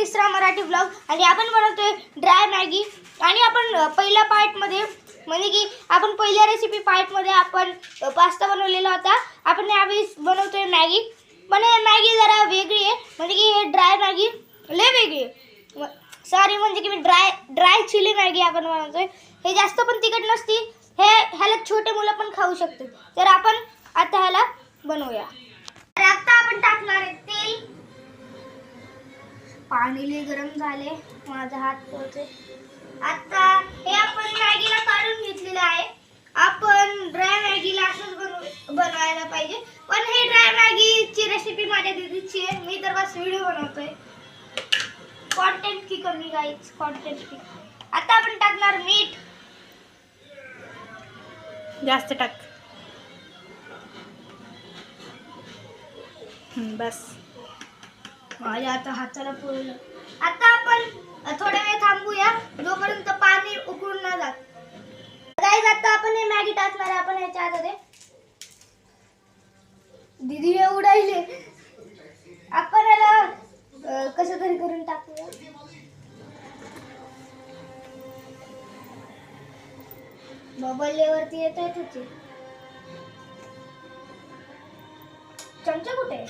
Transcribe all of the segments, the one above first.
तिसरा मराठी ब्लॉग आणि आपण बनवतोय ड्राय मॅगी। आणि आपण पहिल्या पार्टमध्ये म्हणजे की आपण पहिल्या रेसिपी पार्टमध्ये आपण पास्ता बनवलेला होता। आपण यावेळी बनवतोय मॅगी। पण हे मॅगी जरा वेगळी आहे, म्हणजे की हे ड्राय मॅगी लय वेगळी आहे। सॉरी, म्हणजे की मी ड्राय चिली मॅगी आपण बनवतोय। हे जास्त पण तिखट नसती, ह्याला छोटे मुलं पण खाऊ शकतात। तर आपण आता ह्याला बनवूया। तर आता आपण टाकणार आहे तेल। पाणी लय गरम झाले, माझा हात पोळतोय। आता हे आपण मॅगीला काढून घेतलेलं आहे। आपण ड्राय मॅगीला असंच बनवायला पाहिजे, पण हे ड्राय मॅगीची रेसिपी माझ्या दीदीची आहे। मी तर बस व्हिडिओ बनवतोय। कंटेंट की कमी गाईज, कंटेंट की। आता आपण टाकणार मीठ। जास्त टाक। बस माझ्या आता हाताला पोळलं। आता आपण थोडा वेळ थांबूया जोपर्यंत पाणी उकळून न जात। गाईज आता आपण हे मॅगी टाकणार आहे आपण ह्याच्या आतमध्ये। दीदी हे उडायले, आपण याला कसं तरी करून टाकूया। बबलवरती येतोय तुझे चमचा कुठे आहे?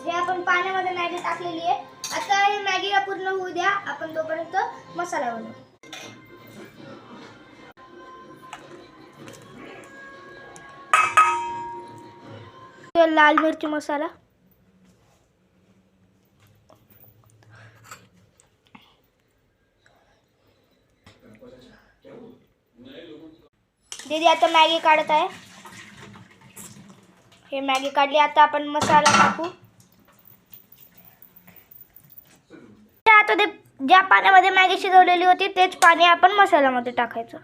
हे आपण पाण्यामध्ये मॅगी टाकलेली आहे। आता हे मॅगीला पूर्ण होऊ द्या, आपण तोपर्यंत मसाला बनवू। लाल मिरची मसाला, दीदी आता मॅगी काढत आहे। हे मॅगी काढली, आता आपण मसाला टाकू। आता ज्या पाण्यामध्ये मॅगी शिजवलेली होती तेच पाणी आपण मसाल्यामध्ये टाकायचं।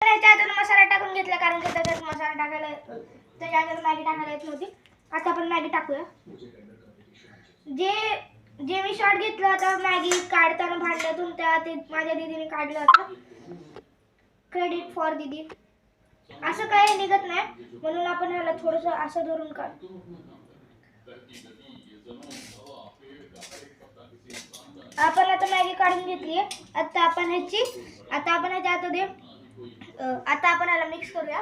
त्याच्यात मसाला टाकून घेतला, कारण की त्याच्यात मसाला टाकायला त्याच्यात मॅगी टाकायला येत नव्हती। आता आपण मॅगी टाकूया। जे मी शॉट घेतला होता मॅगी काढताना भांड्यातून, त्या ते माझ्या दीदीने काढलं होतं। क्रेडिट फॉर दीदी। असं काही निघत नाही, म्हणून आपण ह्याला थोडंसं असं धरून काढू। आपण आता मॅगी काढून घेतली आहे। आता आपण ह्याच्या आतमध्ये आता आपण ह्याला मिक्स करूया।